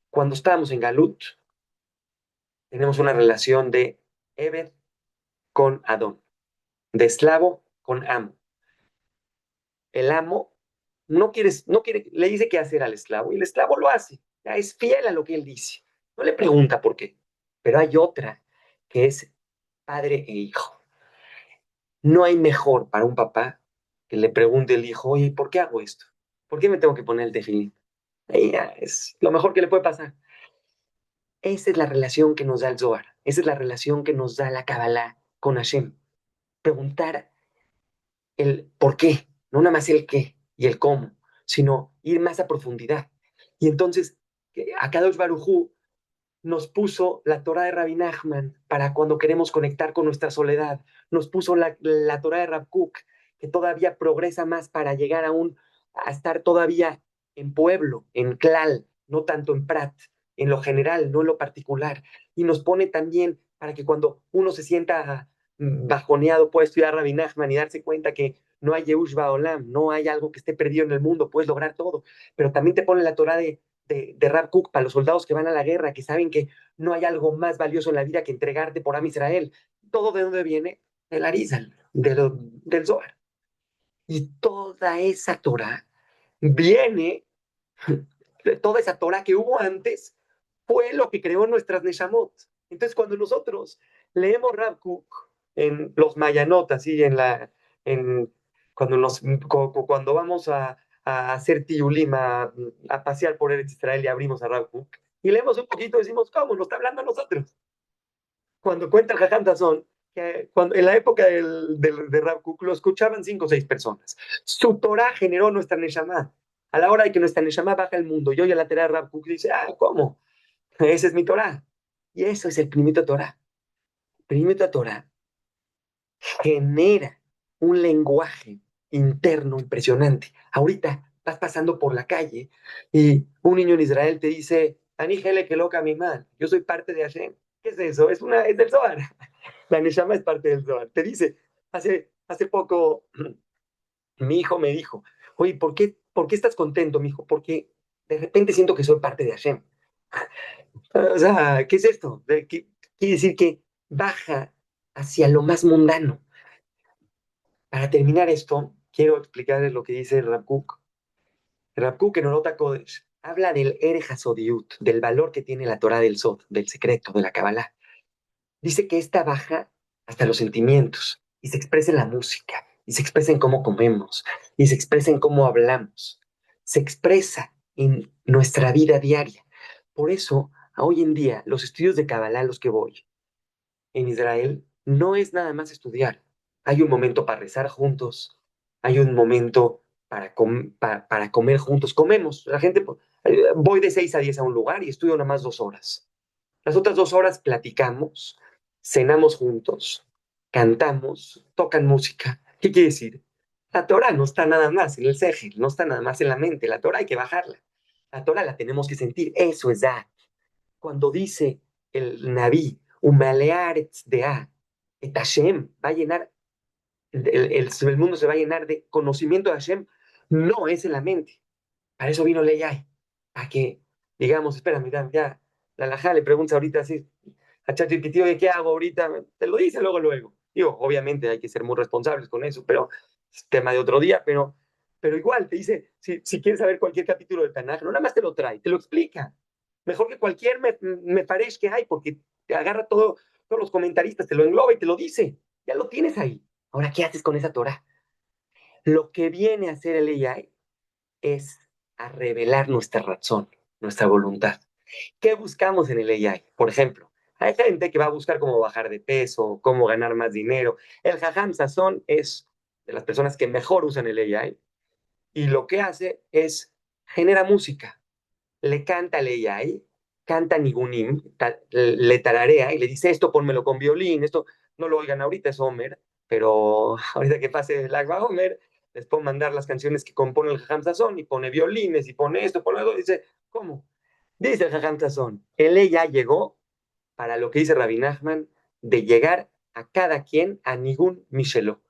Cuando estábamos en Galut, tenemos una relación de Ebed con Adón, de esclavo con amo. El amo no quiere, le dice qué hacer al esclavo y el esclavo lo hace, ya es fiel a lo que él dice, no le pregunta por qué. Pero hay otra que es padre e hijo. No hay mejor para un papá que le pregunte el hijo, oye, ¿por qué hago esto? ¿Por qué me tengo que poner el tefilín? Ahí ya es lo mejor que le puede pasar. Esa es la relación que nos da el Zohar. Esa es la relación que nos da la Kabbalah con Hashem. Preguntar el por qué, no nada más el qué y el cómo, sino ir más a profundidad. Y entonces, Akadosh Baruj Hu nos puso la Torah de Rabbi Nachman para cuando queremos conectar con nuestra soledad. Nos puso la Torah de Rav Kook, que todavía progresa más para llegar a estar todavía en pueblo, en Klal, no tanto en Prat, en lo general, no en lo particular. Y nos pone también para que cuando uno se sienta bajoneado pueda estudiar Rabbi Nachman y darse cuenta que no hay Yehush Baolam, no hay algo que esté perdido en el mundo, puedes lograr todo. Pero también te pone la Torah de Rav Kook para los soldados que van a la guerra, que saben que no hay algo más valioso en la vida que entregarte por Am Israel. ¿Todo de dónde viene? Del Arizal, del Zohar. Y toda esa Torah viene, toda esa Torah que hubo antes, fue lo que creó nuestras Neshamot. Entonces, cuando nosotros leemos Rav Kook en los Mayanot, así en, cuando vamos a hacer tiulim, a pasear por Eretz Israel y abrimos a Rav Kook, y leemos un poquito, decimos, ¿cómo? Nos está hablando a nosotros. Cuando cuenta el Jajam Tazón, que en la época de Rav Kook lo escuchaban 5 o 6 personas. Su Torah generó nuestra Neshama. A la hora de que nuestra Neshama baja al mundo, yo ya la Torah de Rav Kook dice, ¿cómo? Ese es mi Torah. Y eso es el primito Torah. El primito Torah genera un lenguaje interno impresionante. Ahorita vas pasando por la calle y un niño en Israel te dice, Ani Hele que loca mi man, yo soy parte de Hashem. ¿Qué es eso? Es del Zohar. La Neshama es parte del Zohar. Te dice, hace poco mi hijo me dijo, oye, por qué estás contento, mi hijo? Porque de repente siento que soy parte de Hashem. O sea, ¿qué es esto? Quiere decir que baja hacia lo más mundano. Para terminar esto, quiero explicarles lo que dice Rav Kook. Rav Kook en Orota Kodesh habla del Erech HaSodiut, del valor que tiene la Torah del Sod, del secreto, de la Kabbalah. Dice que esta baja hasta los sentimientos y se expresa en la música, y se expresa en cómo comemos, y se expresa en cómo hablamos, se expresa en nuestra vida diaria. Por eso, hoy en día, los estudios de Kabbalah a los que voy en Israel no es nada más estudiar. Hay un momento para rezar juntos, hay un momento para comer juntos. Comemos, la gente, voy de 6 a 10 a un lugar y estudio nada más 2 horas. Las otras 2 horas platicamos, cenamos juntos, cantamos, tocan música. ¿Qué quiere decir? La Torah no está nada más en el Sejel, no está nada más en la mente. La Torah hay que bajarla. La Torah la tenemos que sentir. Eso es da. Cuando dice el Naví, Umalearetz de A, et Hashem, va a llenar, el mundo se va a llenar de conocimiento de Hashem, no es en la mente. Para eso vino Leyay, a que, digamos, espérame, ya, la Lajá le pregunta ahorita así a ChatGPT, oye, ¿qué hago ahorita? Te lo dice luego. Digo, obviamente hay que ser muy responsables con eso, pero es tema de otro día, pero igual te dice, si quieres saber cualquier capítulo de Tanaj, no nada más te lo trae, te lo explica. Mejor que cualquier me parece que hay, porque te agarra todo, todos los comentaristas, te lo engloba y te lo dice. Ya lo tienes ahí. Ahora, ¿qué haces con esa Torah? Lo que viene a hacer el AI es a revelar nuestra razón, nuestra voluntad. ¿Qué buscamos en el AI? Por ejemplo, hay gente que va a buscar cómo bajar de peso, cómo ganar más dinero. El Jajam Sazón es de las personas que mejor usan el AI y lo que hace es genera música. Le canta al AI, canta Nigunim, le tararea y le dice esto, pónmelo con violín, esto no lo oigan ahorita, es Homer, pero ahorita que pase el agua Homer, les puedo mandar las canciones que compone el Jajam Sazón y pone violines y pone esto, pone algo, dice, ¿cómo? Dice el Jajam Sazón, él ya llegó para lo que dice Rabbi Nachman, de llegar a cada quien a ningún Michelot,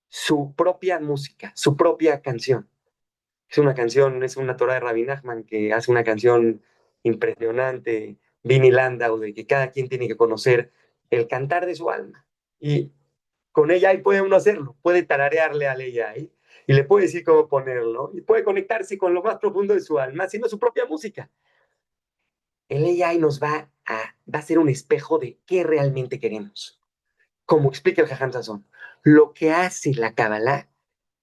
su propia música, su propia canción. Es una canción, es una Torah de Rabbi Nachman que hace una canción impresionante, Vini Landau, de que cada quien tiene que conocer el cantar de su alma. Y con ella ahí puede uno hacerlo, puede tararearle a ella ahí y le puede decir cómo ponerlo y puede conectarse con lo más profundo de su alma haciendo su propia música. El AI va a ser un espejo de qué realmente queremos. Como explica el Jajam Sazón, lo que hace la Kabbalah,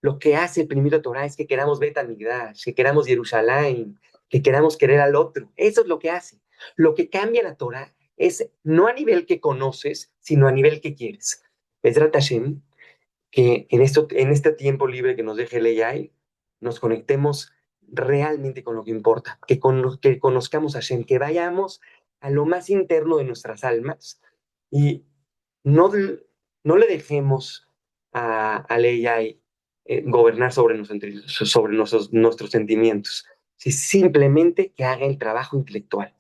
lo que hace el primero Torah es que queramos Bet Amigdash, que queramos Jerusalén, que queramos querer al otro. Eso es lo que hace. Lo que cambia la Torah es no a nivel que conoces, sino a nivel que quieres. Bezrat Hashem, que en este tiempo libre que nos deje el AI, nos conectemos realmente con lo que importa, que conozcamos a Hashem, que vayamos a lo más interno de nuestras almas y no, no le dejemos al AI gobernar sobre nuestros sentimientos, si simplemente que haga el trabajo intelectual.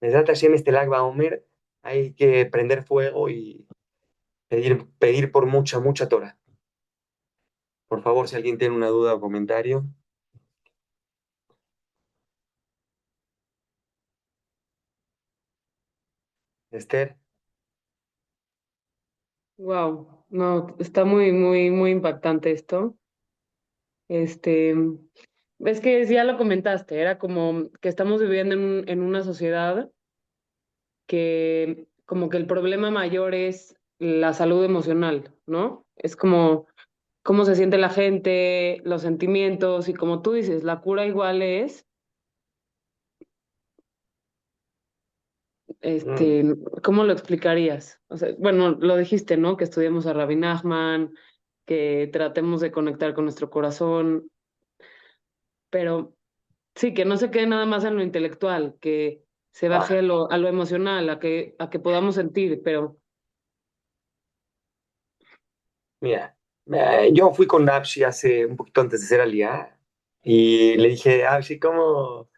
Desde Hashem este Lag Baomer hay que prender fuego y pedir por mucha, mucha Torah. Por favor, si alguien tiene una duda o comentario. Esther, Wow, no, está muy, muy, muy impactante esto. Este, es que ya lo comentaste, era como que estamos viviendo en una sociedad que como que el problema mayor es la salud emocional, ¿no? Es como cómo se siente la gente, los sentimientos y como tú dices, la cura igual es, mm, este, ¿cómo lo explicarías? O sea, bueno, lo dijiste, ¿no? Que estudiemos a Rabbi Nachman, que tratemos de conectar con nuestro corazón, pero sí, que no se quede nada más en lo intelectual, que se baje ah, a lo emocional, a que podamos sentir, pero mira, yo fui con Napshi hace un poquito antes de ser aliada y le dije, Napshi, ¿cómo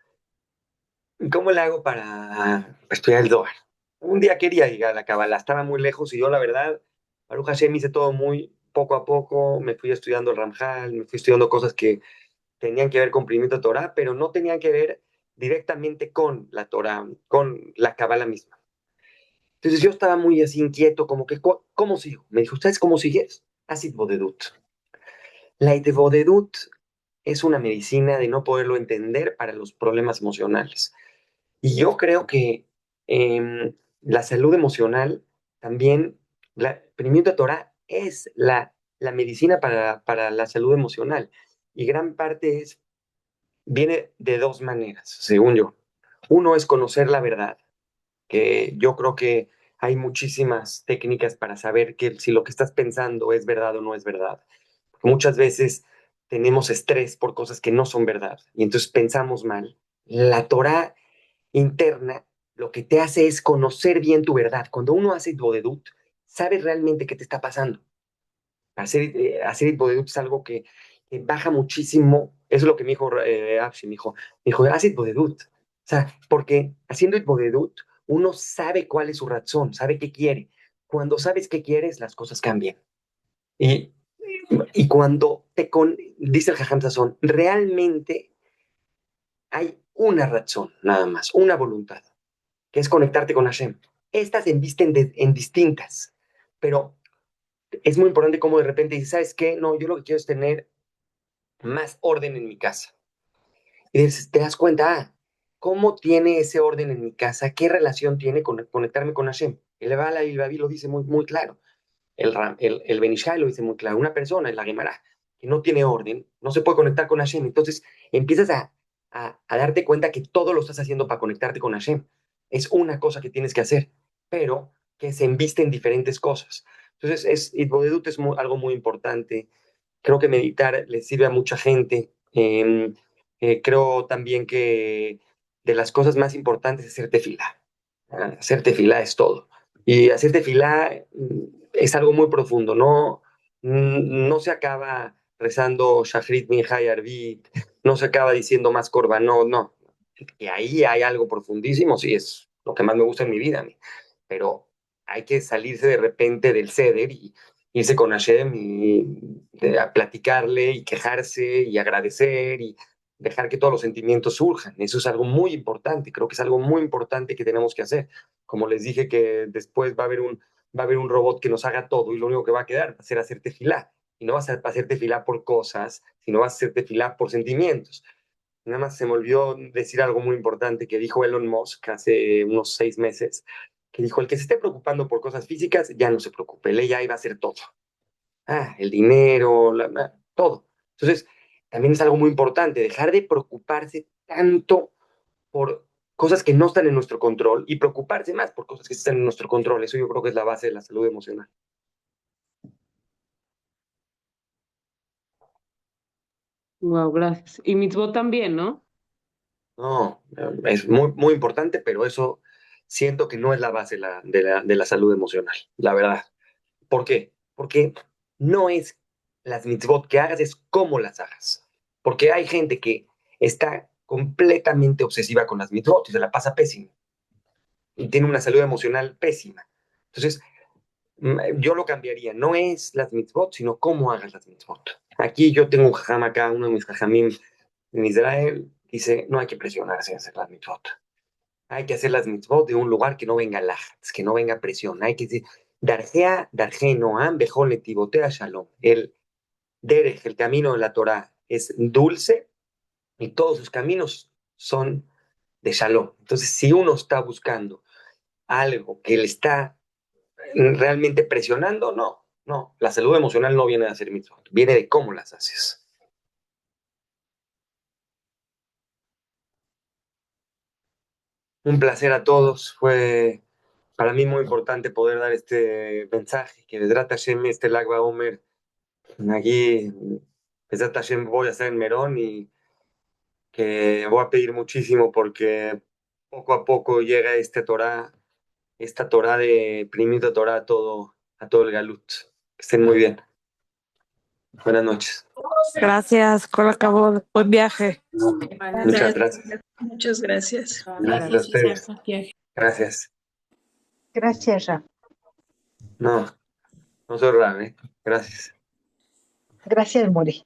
le hago para estudiar el Zohar? Un día quería llegar a la Kabbalah, estaba muy lejos y yo, la verdad, Baruch Hashem hice todo muy poco a poco, me fui estudiando el Ramjal, me fui estudiando cosas que tenían que ver con Primito Torah, pero no tenían que ver directamente con la Torah, con la Kabbalah misma. Entonces yo estaba muy así inquieto, como que, ¿cómo sigo? Me dijo, ¿sabes cómo sigues? Acid Bodedut. La Itbodedut es una medicina de no poderlo entender para los problemas emocionales. Y yo creo que la salud emocional también, la Primito Torah es la medicina para la salud emocional. Y gran parte viene de dos maneras, según yo. Uno es conocer la verdad, que yo creo que hay muchísimas técnicas para saber que si lo que estás pensando es verdad o no es verdad. Muchas veces tenemos estrés por cosas que no son verdad y entonces pensamos mal. La Torah interna lo que te hace es conocer bien tu verdad. Cuando uno hace Bodedut, sabes realmente qué te está pasando. Hacer Bodedut es algo que baja muchísimo. Eso es lo que me dijo Afshi, me dijo, haz Bodedut. O sea, porque haciendo Bodedut, uno sabe cuál es su razón, sabe qué quiere. Cuando sabes qué quieres, las cosas cambian. Y, y cuando dice el Jajam Sazón, realmente hay una razón, nada más, una voluntad, que es conectarte con Hashem. Estas se visten en distintas, pero es muy importante como de repente dices, ¿sabes qué? No, yo lo que quiero es tener más orden en mi casa. Y te das cuenta, ¿cómo tiene ese orden en mi casa? ¿Qué relación tiene con conectarme con Hashem? El Bala y el Babi lo dice muy, muy claro. El Benishai lo dice muy claro. Una persona en la Gemara que no tiene orden, no se puede conectar con Hashem. Entonces empiezas a darte cuenta que todo lo estás haciendo para conectarte con Hashem. Es una cosa que tienes que hacer, pero que se embiste en diferentes cosas. Entonces, Itbodedut es algo muy importante. Creo que meditar le sirve a mucha gente. Creo también que de las cosas más importantes es hacer tefilá. Hacer tefilá es todo. Y hacer tefilá es algo muy profundo. No se acaba rezando Shachrit Minjay Arbit, no se acaba diciendo más Corbanot, no. Y ahí hay algo profundísimo, sí, es lo que más me gusta en mi vida. Pero hay que salirse de repente del ceder y irse con Hashem y a platicarle y quejarse y agradecer y dejar que todos los sentimientos surjan. Eso es algo muy importante, creo que es algo muy importante que tenemos que hacer. Como les dije que después va a haber un robot que nos haga todo y lo único que va a quedar va a ser hacerte filá. Y no vas a hacerte filá por cosas, sino vas a hacerte filá por sentimientos. Nada más se me olvidó decir algo muy importante que dijo Elon Musk hace unos 6 meses, que dijo, el que se esté preocupando por cosas físicas, ya no se preocupe, él ya iba a hacer todo. El dinero, todo. Entonces, también es algo muy importante, dejar de preocuparse tanto por cosas que no están en nuestro control y preocuparse más por cosas que están en nuestro control. Eso yo creo que es la base de la salud emocional. Wow, gracias. Y mitzvot también, ¿no? No, es muy, muy importante, pero eso siento que no es la base de la salud emocional, la verdad. ¿Por qué? Porque no es las mitzvot que hagas, es cómo las hagas. Porque hay gente que está completamente obsesiva con las mitzvot y se la pasa pésimo y tiene una salud emocional pésima. Entonces, yo lo cambiaría. No es las mitzvot, sino cómo hagas las mitzvot. Aquí yo tengo un jajam acá, uno de mis jajamim en Israel, dice, no hay que presionarse a hacer las mitzvot. Hay que hacer las mitzvot de un lugar que no venga lajats, que no venga presión. Hay que decir, Darjea, Darje Noam, Bejol Netibotea Shalom. El Derech, el camino de la Torah, es dulce y todos sus caminos son de Shalom. Entonces, si uno está buscando algo que le está realmente presionando, no. La salud emocional no viene de hacer mitzvot, viene de cómo las haces. Un placer a todos. Fue para mí muy importante poder dar este mensaje, que Vedrat Hashem, este Lag Omer, aquí, Vedrat Hashem voy a estar en Merón y que voy a pedir muchísimo porque poco a poco llega esta Torah de primito Torah a todo el Galut. Que estén muy bien. Buenas noches. Gracias, Cola acabó. Buen viaje. Muchas Gracias, gracias. muchas gracias. Gracias a ustedes. Gracias. Gracias, Ra. No, no soy raro, ¿eh? Gracias. Gracias, Muri.